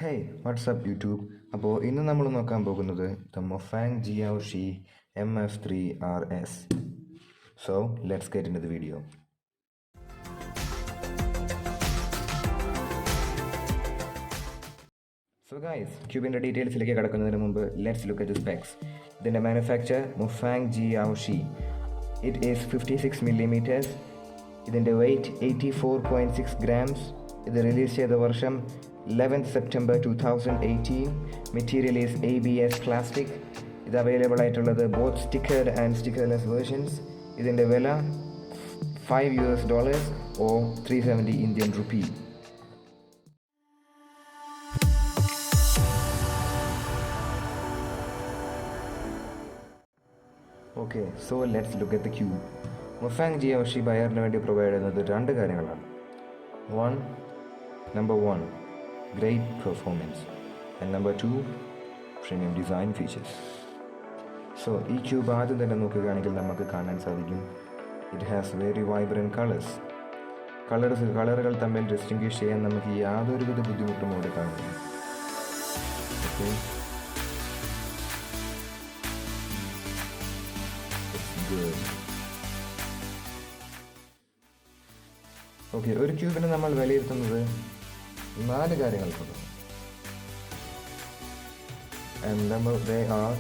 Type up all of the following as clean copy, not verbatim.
Hey, what's up YouTube? അപ്പോൾ ഇന്ന് നമ്മൾ നോക്കാൻ പോകുന്നത് the Mofang Jiaoshi MF3RS. So, let's get into the video. So guys, ക്യൂബിൻ്റെ ഡീറ്റെയിൽസിലേക്ക് കടക്കുന്നതിന് മുമ്പ് let's look at the specs. ഇതിൻ്റെ manufacture Mofang Jiaoshi. It is 56 mm. ഇതിൻ്റെ വെയ്റ്റ് 84.6 grams. ഇത് റിലീസ് ചെയ്ത വർഷം 11th September 2018. Material is ABS plastic. ഇത് available ആയിട്ടുള്ളത് both സ്റ്റിക്കർഡ് and സ്റ്റിക്കർലെസ് versions. ഇതിൻ്റെ വില $5 or 370 Indian rupee. Okay, so let's look at the cube. Mofang Jiaoshi ബയറിന് വേണ്ടി provide ചെയ്യുന്നത് രണ്ട് കാര്യങ്ങളാണ്. Number 1, great performance, and number 2, premium design features. So ഈ cube ആദ്യം തന്നെ നോക്കുകയാണെങ്കിൽ നമുക്ക് കാണാൻ സാധിക്കും ഇറ്റ് ഹാസ് വെരി വൈബ്രൻറ്റ് കളറുകൾ തമ്മിൽ ഡിസ്റ്റിങ്ക്വിഷ് ചെയ്യാൻ നമുക്ക് യാതൊരുവിധ ബുദ്ധിമുട്ടും ഇവിടെ കാണുന്നു. ഓക്കെ, ഒരു ക്യൂബിനെ നമ്മൾ വിലയിരുത്തുന്നത് 4 കാര്യങ്ങൾക്കുണ്ട്. And they are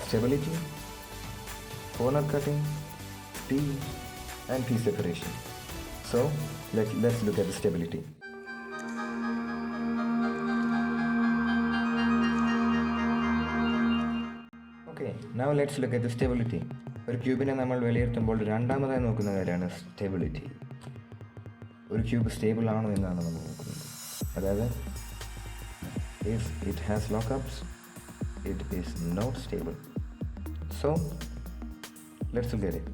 stability, corner cutting, speed, and piece separation. So let's look at the stability. Okay, now let's look at the stability. ഒരു ക്യൂബിനെ നമ്മൾ വിലയിരുത്തുമ്പോൾ രണ്ടാമതായി നോക്കുന്ന കാര്യമാണ് സ്റ്റെബിലിറ്റി. ഒരു ക്യൂബ് സ്റ്റേബിൾ ആണോ എന്നാണ് നമ്മൾ നോക്കുന്നത്. അതായത് if it has lockups, it is not stable. So let's look at it.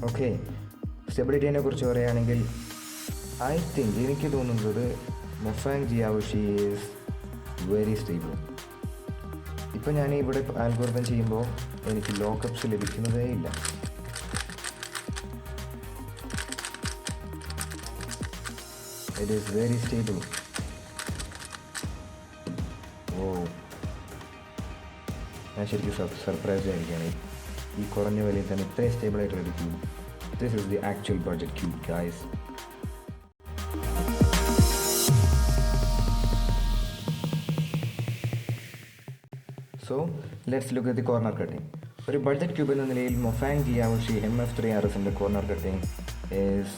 Okay, സ്റ്റെബിലിറ്റിനെ കുറിച്ച് പറയുകയാണെങ്കിൽ എനിക്ക് തോന്നുന്നത് Mofang Jiaoshi is very stable. ഇപ്പം ഞാൻ ഇവിടെ ആൽഗോരിതം ചെയ്യുമ്പോൾ എനിക്ക് ലോക്കപ്സ് ലഭിക്കുന്നതേ ഇല്ല. It is very stable. ഞാൻ ശരിക്കും സർപ്രൈസ്ഡ് ആയിരിക്കുകയാണ് ഈ കുറഞ്ഞ വിലയിൽ തന്നെ ഇത്രയും സ്റ്റേബിൾ ആയിട്ടുള്ള ഒരു cube. This is the actual budget cube, guys. So let's look at the corner cutting. ഒരു ബഡ്ജറ്റ് ക്യൂബ് എന്ന നിലയിൽ Mofang Jiaoshi MF3RSൻ്റെ corner cutting is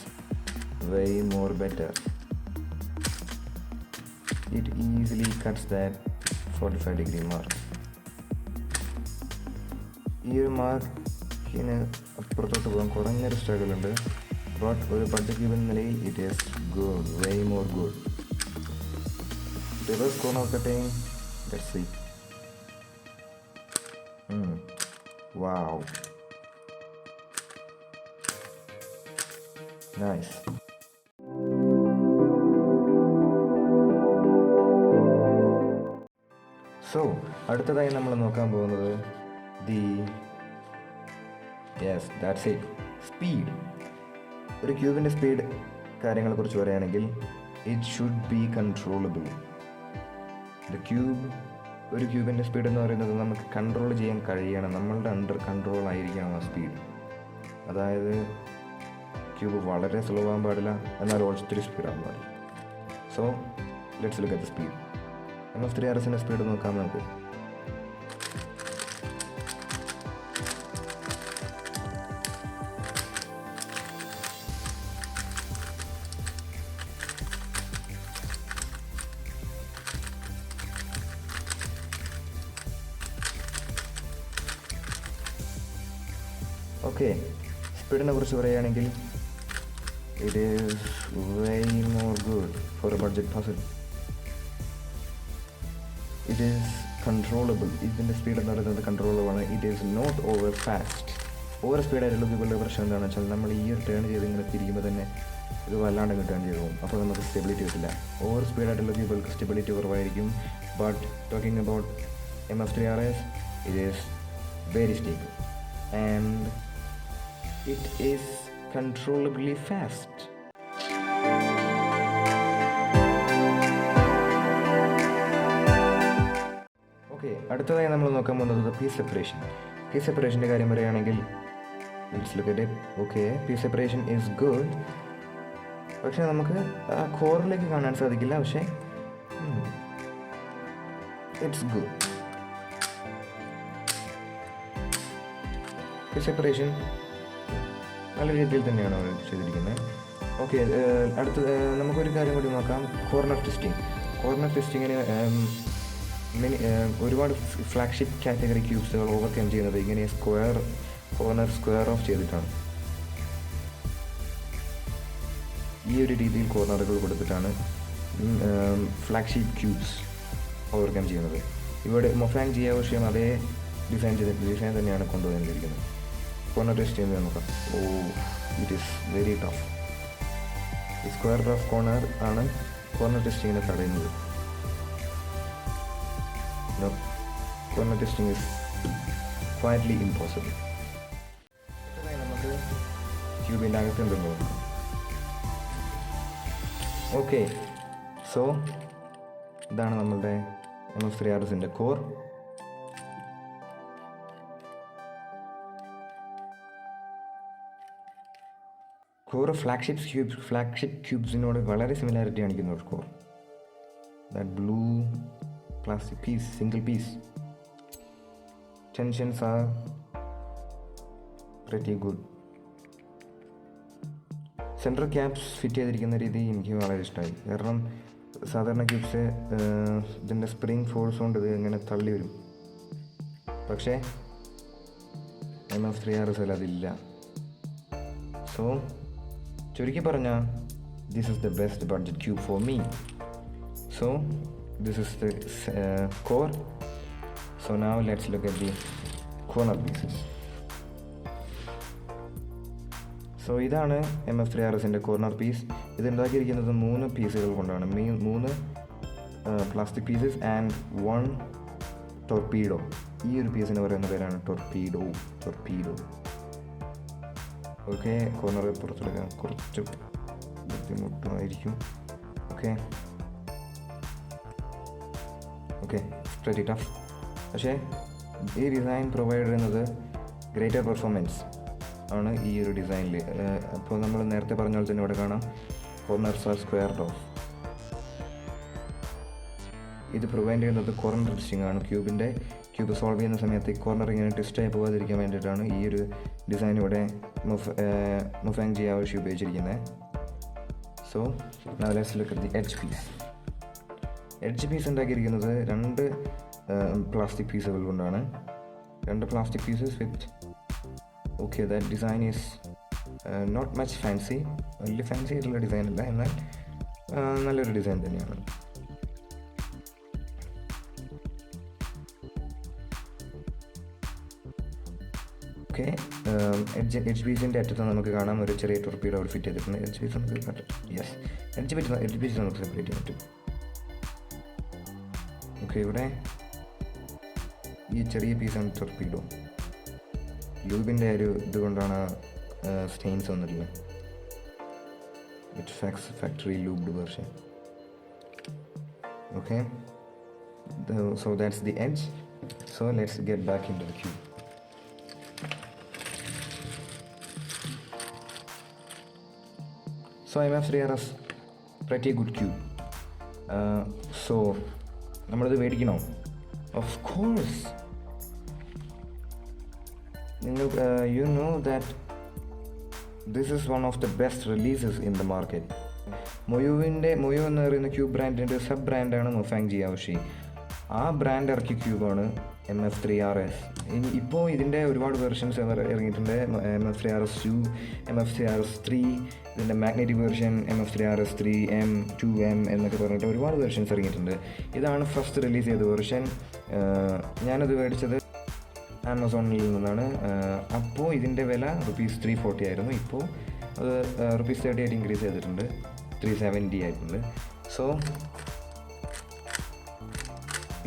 way more better. It easily cuts that 45-degree mark. ഈ ഒരു മാർക്കിന് അപ്പുറത്തോട്ട് പോകാൻ കുറഞ്ഞൊരു സ്ട്രഗിൾ ഉണ്ട്. ബട്ട് ഒരു ബഡ്ജറ്റ് ക്യൂബ് എന്ന നിലയിൽ it is good, way more good. Reverse corner cutting, let's see. Wow, nice. So അടുത്തതായി നമ്മൾ നോക്കാൻ പോകുന്നത് that's it, സ്പീഡ്. ഒരു ക്യൂബിൻ്റെ സ്പീഡ് കാര്യങ്ങളെക്കുറിച്ച് പറയുകയാണെങ്കിൽ ഇറ്റ് ഷുഡ് ബി കൺട്രോളബിൾ. ഒരു ക്യൂബിൻ്റെ സ്പീഡ് എന്ന് പറയുന്നത് നമുക്ക് കൺട്രോൾ ചെയ്യാൻ കഴിയണം. നമ്മളുടെ അണ്ടർ കൺട്രോൾ ആയിരിക്കണം ആ സ്പീഡ്. അതായത് ക്യൂബ് വളരെ സ്ലോ ആകാൻ പാടില്ല, എന്നാൽ ഒത്തിരി സ്പീഡാകാൻ പാടില്ല. So let's look at the speed. MF3RSൻ്റെ സ്പീഡ് നോക്കാം നമുക്ക്. ഓക്കെ, സ്പീഡിനെ കുറിച്ച് പറയുകയാണെങ്കിൽ it is very more good for a budget puzzle. It is controllable. ഇതിൻ്റെ സ്പീഡ് എന്ന് പറയുന്നത് കൺട്രോളബിളാണ്. It is not over fast. Over സ്പീഡായിട്ടുള്ള ക്യൂബുകളുടെ പ്രശ്നം എന്താണെന്ന് വെച്ചാൽ നമ്മൾ ഈ ഒരു ടേൺ ചെയ്ത് ഇങ്ങനെ തിരിക്കുമ്പോൾ തന്നെ ഇത് വല്ലാണ്ട് കിട്ടുകയും ചെയ്തു പോകും. അപ്പോൾ നമുക്ക് സ്റ്റെബിലിറ്റി കിട്ടില്ല. ഓവർ സ്പീഡായിട്ടുള്ള ക്യൂബുകൾക്ക് സ്റ്റെബിലിറ്റി കുറവായിരിക്കും. But talking about MF3RS, it is very stable and it is controllably fast. Okay, അടുത്തതായി നമ്മൾ നോക്കാൻ പോകുന്നത് പീസ് സെപ്പറേഷൻ. പീസ് സെപ്പറേഷൻ്റെ കാര്യം പറയുകയാണെങ്കിൽ let's look at it. Okay, piece separation is good. പക്ഷേ നമുക്ക് ആ കോറിലേക്ക് കാണാൻ സാധിക്കില്ല. പക്ഷേ ഇറ്റ്സ് ഗുഡ്. പീസ് സെപ്പറേഷൻ നല്ല രീതിയിൽ തന്നെയാണ് അവർ ചെയ്തിരിക്കുന്നത്. ഓക്കെ, അടുത്ത നമുക്കൊരു കാര്യം കൂടി നോക്കാം. Corner twisting. കോർണർ ട്വിസ്റ്റിങ്ങിന് ഒരുപാട് ഫ്ലാഗ്ഷിപ്പ് കാറ്റഗറി ക്യൂബ്സുകൾ ഓവർകം ചെയ്യുന്നത് ഇങ്ങനെ സ്ക്വയർ ഓഫ് ചെയ്തിട്ടാണ്. ഈ ഒരു രീതിയിൽ കോർണറുകൾ കൊടുത്തിട്ടാണ് ഫ്ലാഗ്ഷിപ്പ് ക്യൂബ്സ് ഓവർകം ചെയ്യുന്നത്. ഇവിടെ മൊഫാങ് ജിയാവോഷിയും അതേ ഡിസൈൻ തന്നെയാണ് കൊണ്ടുവന്നിരിക്കുന്നത്. കോർണർ ടെസ്റ്റ് ചെയ്യുന്നത് നോക്കാം. ഓ, ഇറ്റ് ഈസ് വെരി ടഫ്. ഈ സ്ക്വയർ ഓഫ് കോർണർ ആണ് കോർണർ ടെസ്റ്റിങ്ങിനെ തടയുന്നത്. No, corner testing is quietly impossible. നമുക്ക് ക്യൂബിൻ്റെ അകത്ത് എന്തെന്ന് നോക്കാം. ഓക്കെ, സോ ഇതാണ് നമ്മളുടെ MF3RSൻ്റെ കോർ. കോർ ഫ്ലാഗ്ഷിപ്പ് ക്യൂബ്സിനോട് വളരെ സിമിലാരിറ്റി കാണിക്കുന്ന ഒരു core. That blue plastic piece, single piece. Tensions are pretty good. Central caps fit ചെയ്തിരിക്കുന്ന രീതി എനിക്ക് വളരെ ഇഷ്ടമായി. കാരണം സാധാരണ ക്യൂബ്സ് ഇതിൻ്റെ സ്പ്രിങ് ഫോഴ്സ് കൊണ്ട് ഇത് ഇങ്ങനെ തള്ളി വരും. പക്ഷേ MF3RS അതില്ല. സോ ചുരുക്കി പറഞ്ഞാൽ this is the best budget cube for me. So this is the core. So now let's look at the corner pieces. So ഇതാണ് MF3RSൻ്റെ കോർണർ പീസ്. ഇത് ഉണ്ടാക്കിയിരിക്കുന്നത് 3 പീസുകൾ കൊണ്ടാണ്. 3 പ്ലാസ്റ്റിക് പീസസ് ആൻഡ് 1 ടോർപീഡോ. ഈ ഒരു പീസിന് പറയുന്ന പേരാണ് ടോർപീഡോ. ഓക്കെ, കോർണർ പുറത്തെടുക്കാൻ കുറച്ച് ബുദ്ധിമുട്ടായിരിക്കും. Okay, pretty tough. പക്ഷേ ഈ ഡിസൈൻ പ്രൊവൈഡ് ചെയ്യുന്നത് ഗ്രേറ്റർ പെർഫോമൻസ് ആണ് ഈ ഒരു ഡിസൈനിൽ. അപ്പോൾ നമ്മൾ നേരത്തെ പറഞ്ഞ പോലെ തന്നെ ഇവിടെ കാണാം കോർണർസ് ആർ സ്ക്വയർഡ് ഓഫ്. ഇത് പ്രൊവൈഡ് ചെയ്യുന്നത് കോർണർ ട്വിസ്റ്റിംഗ് ആണ്. ക്യൂബ് സോൾവ് ചെയ്യുന്ന സമയത്ത് കോർണർ ഇങ്ങനെ ട്വിസ്റ്റായി പോകാതിരിക്കാൻ വേണ്ടിയിട്ടാണ് ഈ ഒരു ഡിസൈൻ ഇവിടെ മൊഫാങ് ജിയാവോഷി ഉപയോഗിച്ചിരിക്കുന്നത്. So now let's look at the edge piece. Edge piece ഉണ്ടാക്കിയിരിക്കുന്നത് 2 പ്ലാസ്റ്റിക് പീസുകൾ കൊണ്ടാണ്. 2 plastic pieces with okay that design is not much fancy. വലിയ ഫാൻസി ആയിട്ടുള്ള ഡിസൈൻ അല്ല, എന്നാൽ നല്ലൊരു ഡിസൈൻ തന്നെയാണ്. ഓക്കെ, എഡ്ജ് പീസിൻ്റെ അറ്റത്ത് നമുക്ക് കാണാം ഒരു ചെറിയ ടോർപീഡോ അവിടെ ഫിറ്റ് ചെയ്തിട്ടുണ്ട്. എഡ്ജ് പീസ് നമുക്ക് എഡ്ജ് പീസ് നമുക്ക് സെപ്പറേറ്റ് ചെയ്യാൻ പറ്റും. ഓക്കെ, ഇവിടെ ഈ ചെറിയ പീസാണ് ടോർപീഡോ. ലൂബിൻ്റെ ഒരു ഇതുകൊണ്ടാണ് സ്റ്റെയിൻസ് വന്നിട്ടില്ല. It's factory lubed version. Okay, so that's the edge. So let's get back into the cube. So MF3RS pretty good cube. So നമ്മളിത് മേടിക്കണോ? Of course. You know that this is one of the best releases in the market. Moyu എന്ന് പറയുന്ന cube ബ്രാൻഡിൻ്റെ sub ബ്രാൻഡാണ് മൊഫാങ് ജിയാവോഷി. ആ brand ഇറക്കിയ ക്യൂബാണ് MF3RS. ഇപ്പോൾ ഇതിൻ്റെ ഒരുപാട് വെർഷൻസ് ഇറങ്ങിയിട്ടുണ്ട്. MF3RS2, MF3RS3, ഇതിൻ്റെ മാഗ്നറ്റിക് വെർഷൻ MF3RS3M, 2M എന്നൊക്കെ പറഞ്ഞിട്ട് ഒരുപാട് വെർഷൻസ് ഇറങ്ങിയിട്ടുണ്ട്. ഇതാണ് ഫസ്റ്റ് റിലീസ് ചെയ്ത വെർഷൻ. ഞാനത് മേടിച്ചത് ആമസോണിൽ നിന്നാണ്. അപ്പോൾ ഇതിൻ്റെ വില ₹340 ആയിരുന്നു. ഇപ്പോൾ അത് ₹30 ആയിട്ട് ഇൻക്രീസ് ചെയ്തിട്ടുണ്ട്, 370 ആയിട്ടുണ്ട്. So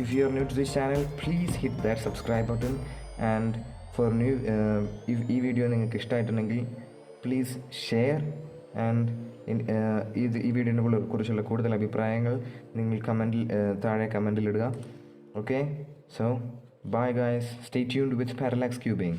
if you are new to this channel, please hit that subscribe button, and for new ഈ വീഡിയോ നിങ്ങൾക്ക് ഇഷ്ടമായിട്ടുണ്ടെങ്കിൽ പ്ലീസ് ഷെയർ, ആൻഡ് ഈ വീഡിയോനെ കുറിച്ചുള്ള കൂടുതൽ അഭിപ്രായങ്ങൾ നിങ്ങൾ താഴെ കമൻറ്റിൽ ഇടുക. Okay, so bye guys, stay tuned വിത്ത് Parallax Cubing.